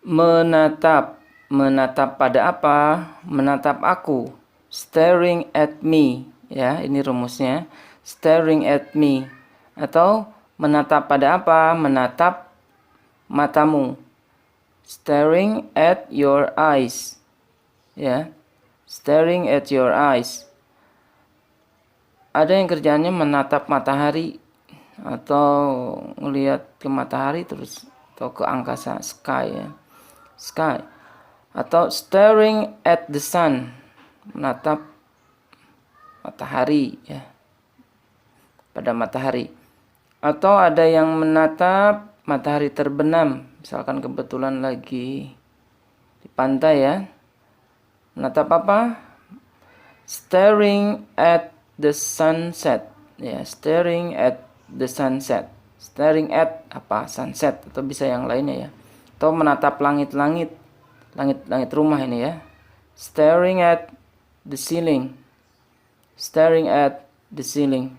Menatap. Menatap pada apa? Menatap aku. Staring at me. Ya, ini rumusnya. Staring at me. Atau menatap pada apa? Menatap matamu. Staring at your eyes. Ya. Staring at your eyes. Ada yang kerjaannya menatap matahari atau ngelihat ke matahari terus atau ke angkasa, sky ya. Sky. Atau staring at the sun, menatap matahari ya, pada matahari. Atau ada yang menatap matahari terbenam, misalkan kebetulan lagi di pantai ya. Menatap apa? Staring at the sunset ya, staring at the sunset. Staring at apa? Sunset, atau bisa yang lainnya ya. Atau menatap langit-langit, langit rumah ini ya. Staring at the ceiling. Staring at the ceiling.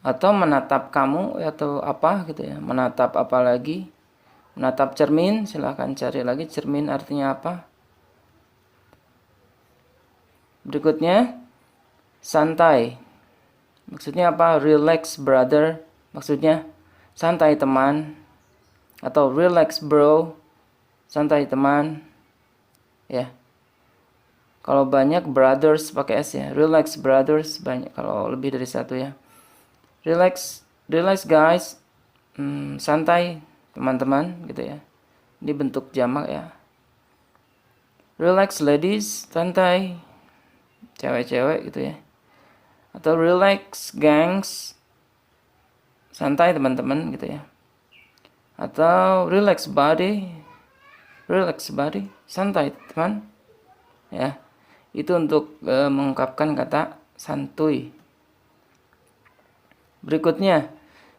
Atau menatap kamu atau apa gitu ya. Menatap apa lagi? Menatap cermin, silahkan cari lagi cermin artinya apa. Berikutnya santai. Maksudnya apa? Relax brother. Maksudnya santai teman. Atau relax bro. Santai teman. Ya. Kalau banyak brothers pakai S ya. Relax brothers banyak. Kalau lebih dari satu ya. Relax, relax guys. Santai teman-teman gitu ya. Ini bentuk jamak ya. Relax ladies, santai cewek-cewek gitu ya. Atau relax gangs, santai teman-teman gitu ya. Atau relax body, santai teman ya. Itu untuk mengungkapkan kata santuy. Berikutnya,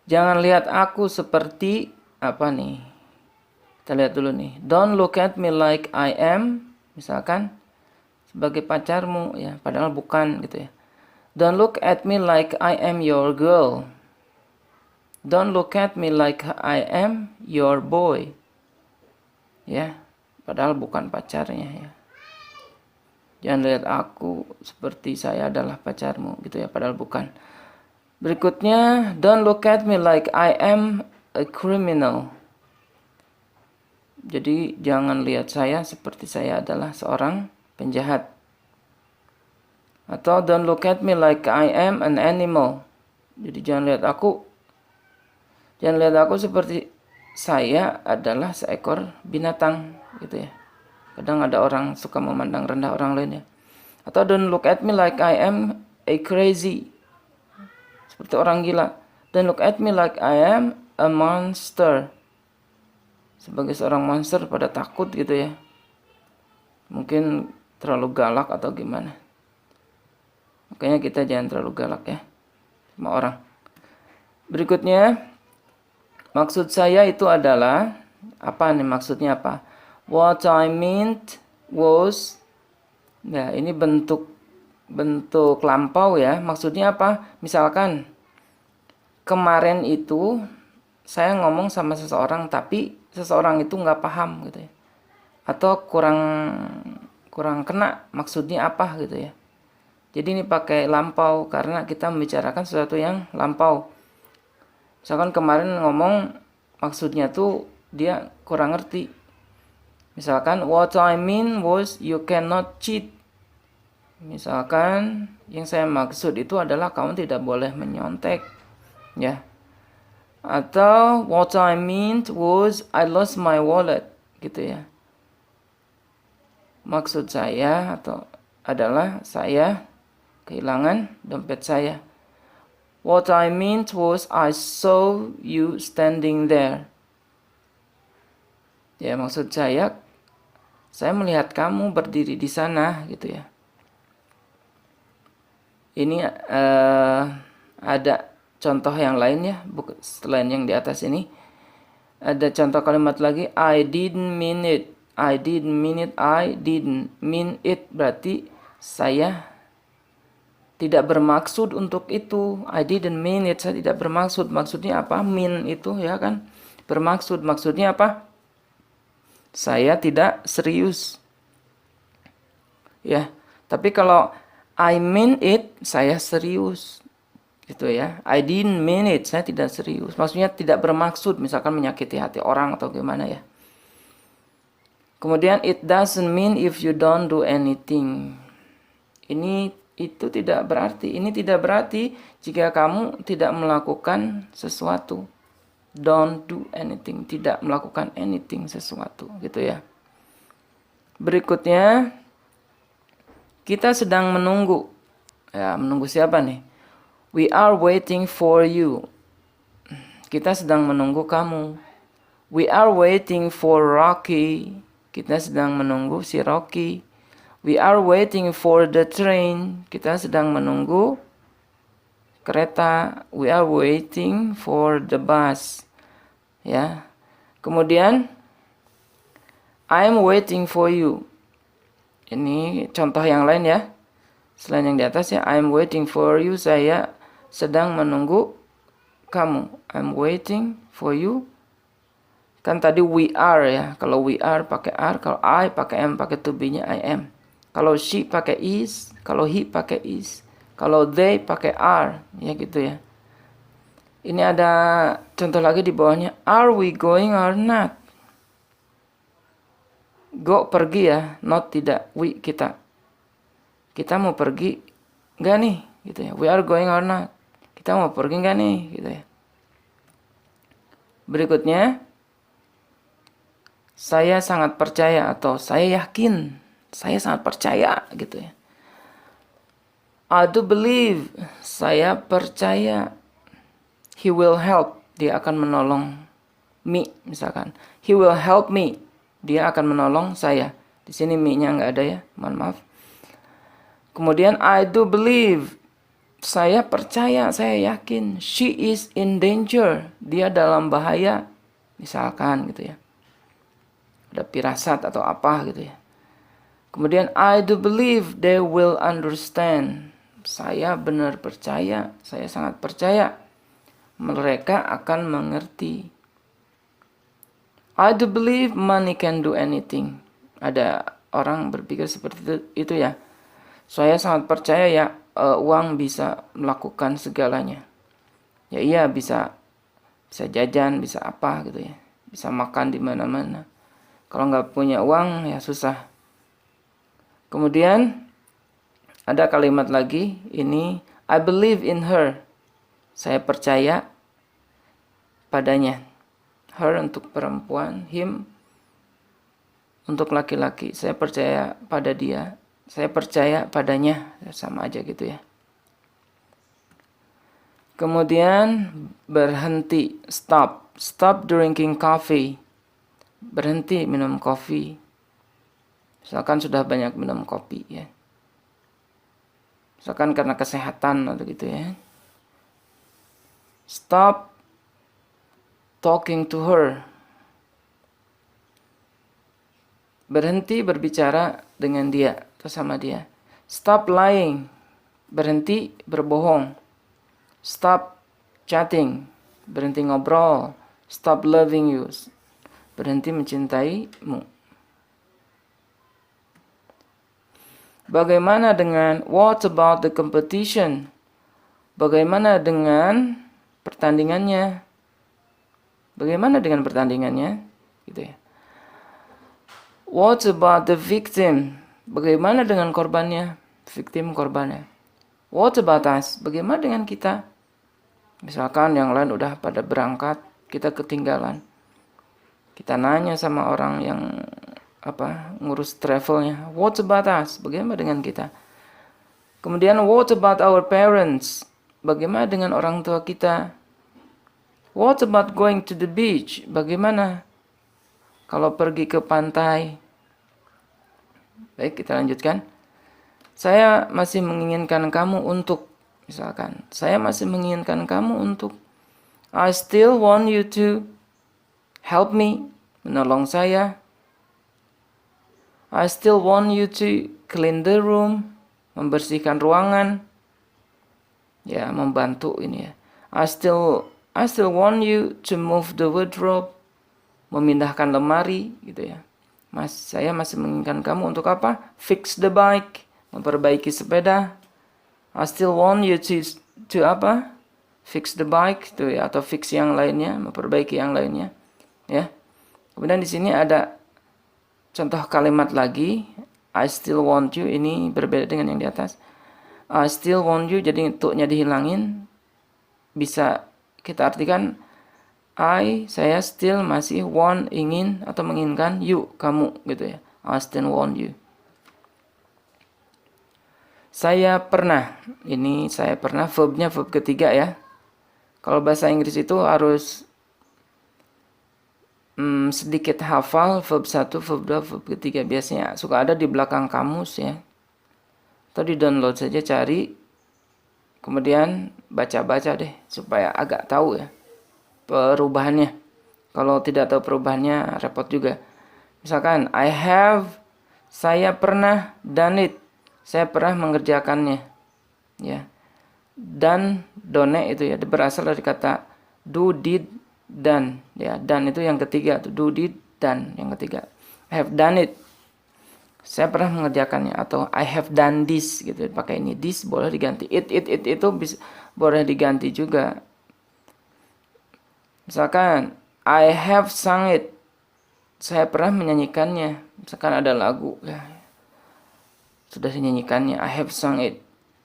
jangan lihat aku seperti apa nih. Kita lihat dulu nih. Don't look at me like I am, misalkan sebagai pacarmu ya, padahal bukan gitu ya. Don't look at me like I am your girl. Don't look at me like I am your boy. Ya, padahal bukan pacarnya ya. Jangan lihat aku seperti saya adalah pacarmu gitu ya, padahal bukan. Berikutnya, don't look at me like I am a criminal. Jadi jangan lihat saya seperti saya adalah seorang penjahat. Atau don't look at me like I am an animal. Jadi jangan lihat aku seperti saya adalah seekor binatang gitu ya. Kadang ada orang suka memandang rendah orang lain ya. Atau don't look at me like I am a crazy. Seperti orang gila. Don't look at me like I am a monster. Sebagai seorang monster pada takut gitu ya. Mungkin terlalu galak atau gimana. Makanya kita jangan terlalu galak ya sama orang. Berikutnya, maksud saya itu adalah apa nih, maksudnya apa? What I meant was, nah ini bentuk lampau ya. Maksudnya apa? Misalkan kemarin itu saya ngomong sama seseorang tapi seseorang itu nggak paham gitu ya. Atau kurang kena maksudnya apa gitu ya. Jadi ini pakai lampau karena kita membicarakan sesuatu yang lampau. Misalkan kemarin ngomong maksudnya tuh dia kurang ngerti. Misalkan what I mean was you cannot cheat. Misalkan yang saya maksud itu adalah kamu tidak boleh menyontek. Ya. Atau what I meant was I lost my wallet gitu ya. Maksud saya adalah saya kehilangan dompet saya. What I meant was I saw you standing there. Ya, maksud saya melihat kamu berdiri di sana gitu ya. Ini ada contoh yang lain ya, selain yang di atas ini. Ada contoh kalimat lagi, I didn't mean it. I didn't mean it. Berarti saya tidak bermaksud untuk itu. I didn't mean it. Saya tidak bermaksud. Maksudnya apa? Mean itu ya kan. Bermaksud. Maksudnya apa? Saya tidak serius. Ya, tapi kalau I mean it, saya serius. Gitu ya. I didn't mean it, saya tidak serius. Maksudnya tidak bermaksud misalkan menyakiti hati orang atau gimana ya. Kemudian it doesn't mean if you don't do anything. Itu tidak berarti. Ini tidak berarti jika kamu tidak melakukan sesuatu. Don't do anything, tidak melakukan anything sesuatu, gitu ya. Berikutnya, kita sedang menunggu. Ya, menunggu siapa nih? We are waiting for you. Kita sedang menunggu kamu. We are waiting for Rocky. Kita sedang menunggu si Rocky. We are waiting for the train. Kita sedang menunggu kereta. We are waiting for the bus. Ya. Kemudian I'm waiting for you. Ini contoh yang lain ya. Selain yang di atas ya, I'm waiting for you, saya sedang menunggu kamu. I'm waiting for you. Kan tadi we are ya. Kalau we are pakai are, kalau I pakai am, pakai to be-nya I am. Kalau she pakai is, kalau he pakai is. Kalau they pakai are, ya gitu ya. Ini ada contoh lagi di bawahnya. Are we going or not? Go pergi ya, not tidak. We kita. Kita mau pergi nggak nih? Gitu ya. We are going or not? Kita mau pergi nggak nih? Gitu ya. Berikutnya, saya sangat percaya atau saya yakin. Saya sangat percaya gitu ya. I do believe, saya percaya. He will help, dia akan menolong me misalkan. He will help me, dia akan menolong saya. Di sini me-nya nggak ada ya, mohon maaf. Kemudian I do believe, saya percaya, saya yakin. She is in danger, dia dalam bahaya, misalkan gitu ya. Ada firasat atau apa gitu ya. Kemudian I do believe they will understand. Saya benar percaya, saya sangat percaya mereka akan mengerti. I do believe money can do anything. Ada orang berpikir seperti itu ya. Saya sangat percaya ya uang bisa melakukan segalanya. Ya iya bisa jajan, bisa apa gitu ya. Bisa makan di mana-mana. Kalau nggak punya uang ya susah. Kemudian ada kalimat lagi, ini I believe in her. Saya percaya padanya. Her untuk perempuan, him untuk laki-laki. Saya percaya pada dia. Saya percaya padanya. Sama aja gitu ya. Kemudian berhenti, stop. Stop drinking coffee. Berhenti minum kopi. Misalkan sudah banyak minum kopi ya. Misalkan karena kesehatan atau gitu ya. Stop talking to her. Berhenti berbicara dengan dia atau sama dia. Stop lying. Berhenti berbohong. Stop chatting. Berhenti ngobrol. Stop loving you. Berhenti mencintaimu. Bagaimana dengan what about the competition? Bagaimana dengan pertandingannya? Bagaimana dengan pertandingannya? Gitu ya. What about the victim? Bagaimana dengan korbannya? Victim korbannya. What about us? Bagaimana dengan kita? Misalkan yang lain udah pada berangkat, kita ketinggalan. Kita nanya sama orang yang ngurus travelnya. What about us? Bagaimana dengan kita? Kemudian what about our parents? Bagaimana dengan orang tua kita? What about going to the beach? Bagaimana kalau pergi ke pantai? Baik, kita lanjutkan. Saya masih menginginkan kamu untuk, misalkan, saya masih menginginkan kamu untuk. I still want you to help me, menolong saya. I still want you to clean the room, membersihkan ruangan. Ya, membantu ini ya. I still want you to move the wardrobe, memindahkan lemari gitu ya. Saya masih menginginkan kamu untuk apa? Fix the bike, memperbaiki sepeda. I still want you to apa? Fix the bike tuh ya, atau fix yang lainnya, memperbaiki yang lainnya, ya. Kemudian di sini ada contoh kalimat lagi, I still want you, ini berbeda dengan yang di atas. I still want you, jadi untuknya dihilangin, bisa kita artikan saya still masih want, ingin atau menginginkan you, kamu gitu ya. I still want you. Saya pernah, ini saya pernah, verbnya verb ketiga ya. Kalau bahasa Inggris itu harus sedikit hafal verb 1, verb 2, verb ketiga. Biasanya suka ada di belakang kamus ya. Atau di download saja, cari, kemudian baca-baca deh supaya agak tahu ya perubahannya. Kalau tidak tahu perubahannya repot juga. Misalkan saya pernah done it. Saya pernah mengerjakannya. Ya. Dan done itu ya berasal dari kata do, did, done. Ya, done itu yang ketiga tuh, do, did, done yang ketiga. I have done it. Saya pernah mengerjakannya, atau I have done this gitu. Pakai ini, this boleh diganti. It itu bisa boleh diganti juga. Misalkan I have sung it. Saya pernah menyanyikannya. Misalkan ada lagu ya. Sudah dinyanyikannya, I have sung it.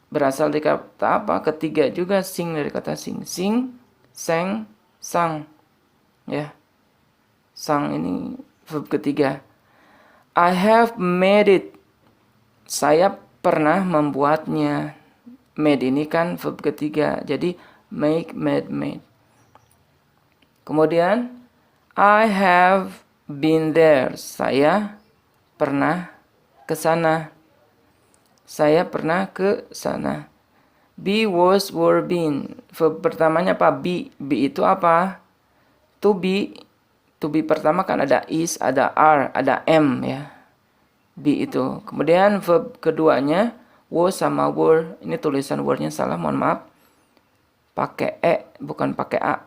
Berasal dari kata apa? Ketiga juga, sing, dari kata sing. Sing, sang, sang. Ya. Sang ini verb ketiga. I have made it. Saya pernah membuatnya. Made ini kan verb ketiga. Jadi make, made. Kemudian I have been there. Saya pernah ke sana. Saya pernah ke sana. Be, was, were, been. Verb pertamanya apa? Be. Be itu apa? To be. To be pertama kan ada is, ada are, ada am ya. Be itu. Kemudian verb keduanya was sama were. Ini tulisan were-nya salah, mohon maaf. Pakai bukan pakai a.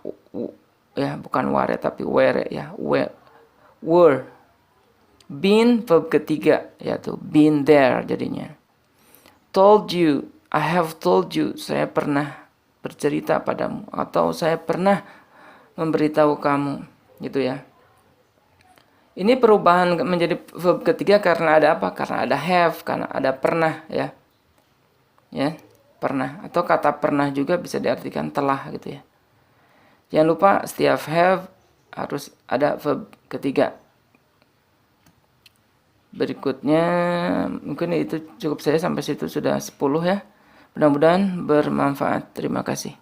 Ya, bukan were tapi were ya. Were. Been verb ketiga, yaitu been there jadinya. Told you, I have told you, saya pernah bercerita padamu, atau saya pernah memberitahu kamu, gitu ya. Ini perubahan menjadi verb ketiga karena ada apa? Karena ada have, karena ada pernah ya. Ya, pernah, atau kata pernah juga bisa diartikan telah gitu ya. Jangan lupa setiap have harus ada verb ketiga. Berikutnya mungkin itu cukup, saya sampai situ sudah 10 ya. Mudah-mudahan bermanfaat. Terima kasih.